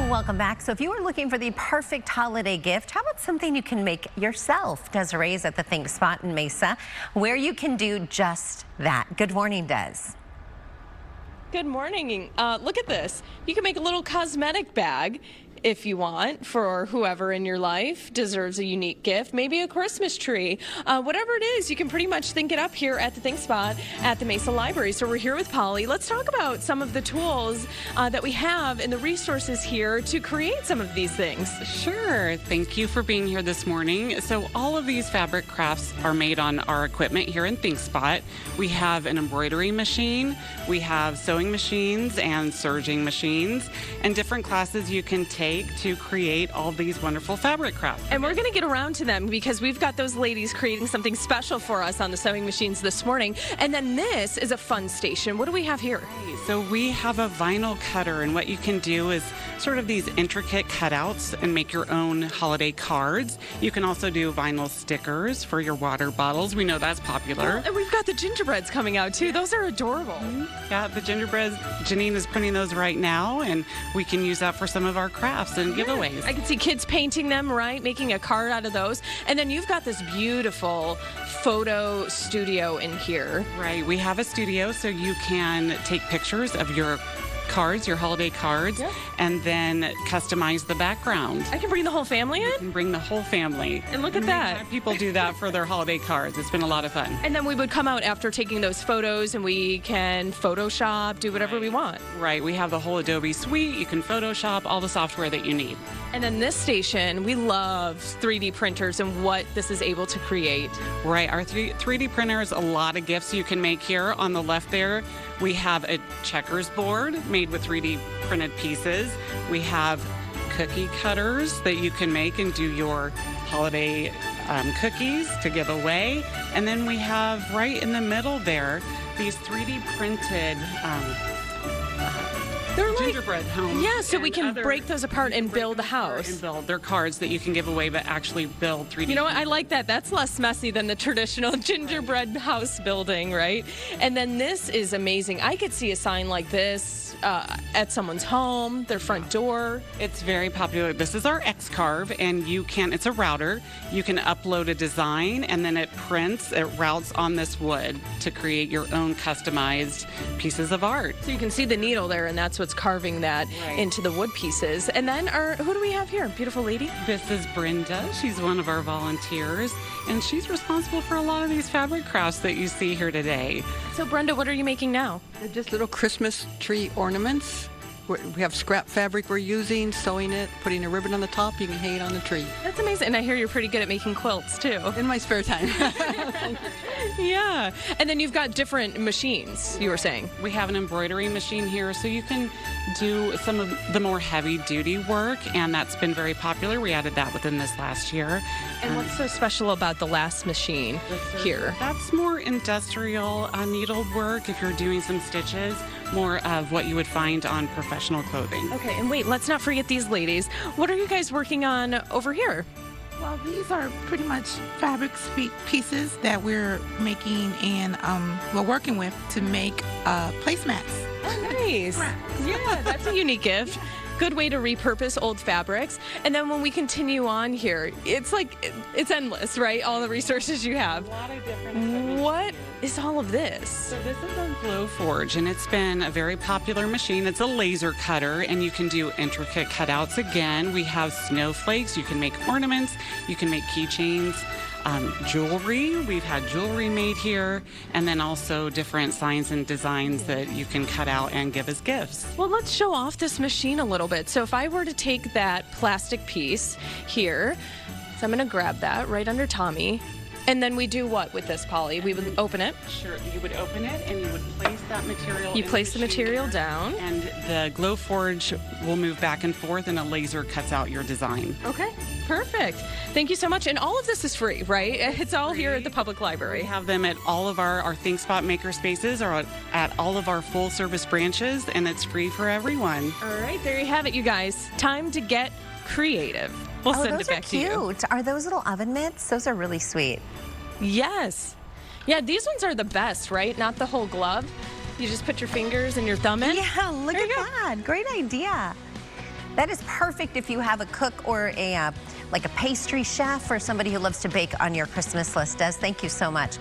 Welcome back. So if you are looking for the perfect holiday gift, how about something you can make yourself? Desiree's at the Thinkspot in Mesa, where you can do just that. Good morning, Des. Good morning. Look at this. You can make a little cosmetic bag if you want for whoever in your life deserves a unique gift, maybe a Christmas tree. Whatever it is, you can pretty much think it up here at the Thinkspot at the Mesa Library. So we're here with Polly. Let's talk about some of the tools that we have and the resources here to create some of these things. Sure. Thank you for being here this morning. So all of these fabric crafts are made on our equipment here in Thinkspot. We have an embroidery machine, we have sewing machines and serging machines, and different classes you can take to create all these wonderful fabric crafts. And we're going to get around to them because we've got those ladies creating something special for us on the sewing machines this morning. And then this is a fun station. What do we have here? So we have a vinyl cutter, and what you can do is sort of these intricate cutouts and make your own holiday cards. You can also do vinyl stickers for your water bottles. We know that's popular. And we've got the gingerbreads coming out too. Those are adorable. Yeah, the gingerbreads, Janine is printing those right now, and we can use that for some of our crafts and giveaways. I can see kids painting them, right? Making a card out of those. And then you've got this beautiful photo studio in here. Right. We have a studio so you can take pictures of your cards, your holiday cards, and then customize the background. I can bring the whole family in? You can bring the whole family. And look at that. We've had people do that for their holiday cards. It's been a lot of fun. And then we would come out after taking those photos and we can Photoshop, do whatever we want. Right. We have the whole Adobe suite. You can Photoshop, all the software that you need. And then this station, we love 3D printers and what this is able to create. Right. Our 3D printers, a lot of gifts you can make here. On the left there, we have a checkers board made with 3D printed pieces. We have cookie cutters that you can make and do your holiday cookies to give away. And then we have right in the middle there, these 3D printed they're gingerbread homes. Yeah, so we can break those apart and build a house. And build their cards that you can give away, but actually build 3D. You know what? I like that. That's less messy than the traditional gingerbread house building, right? And then this is amazing. I could see a sign like this at someone's home, their front door. It's very popular. This is our X-Carve, and it's a router. You can upload a design, and then it routes on this wood to create your own customized pieces of art. So you can see the needle there, and that's what's carving that into the wood pieces. And then who do we have here? Beautiful lady? This is Brenda. She's one of our volunteers, and she's responsible for a lot of these fabric crafts that you see here today. So Brenda, what are you making now? They're just little Christmas tree ornaments. We have scrap fabric we're using, sewing it, putting a ribbon on the top. You can hang it on the tree. That's amazing. And I hear you're pretty good at making quilts, too. In my spare time. Yeah. And then you've got different machines, you were saying. We have an embroidery machine here, so you can do some of the more heavy-duty work, and that's been very popular. We added that within this last year. And what's so special about the last machine here? That's more industrial needlework if you're doing some stitches, more of what you would find on professional clothing. Okay, and wait, let's not forget these ladies. What are you guys working on over here? Well, these are pretty much fabric pieces that we're making and we're working with to make placemats. Oh, nice. Yeah, that's a unique gift. Good way to repurpose old fabrics. And then when we continue on here, it's endless, right? All the resources you have. A lot of different What is all of this? So this is a Glow Forge, and it's been a very popular machine. It's a laser cutter, and you can do intricate cutouts again. We have snowflakes. You can make ornaments. You can make keychains. Jewelry. We've had jewelry made here, and then also different signs and designs that you can cut out and give as gifts. Well, let's show off this machine a little bit. So if I were to take that plastic piece here, so I'm going to grab that right under Tommy. And then we do what with this, Polly? We would open it. Sure. You would open it and you would place that material. You place the material down. And the Glow Forge will move back and forth, and a laser cuts out your design. Okay. Perfect. Thank you so much. And all of this is free, right? It's all here at the public library. We have them at all of our Thinkspot makerspaces or at all of our full service branches, and it's free for everyone. All right. There you have it, you guys. Time to get creative. We'll send it back to you. Those are cute. Are those little oven mitts? Those are really sweet. Yes. Yeah, these ones are the best, right? Not the whole glove. You just put your fingers and your thumb in. Yeah, look at that. Great idea. That is perfect if you have a cook or like a pastry chef or somebody who loves to bake on your Christmas list. Des, thank you so much.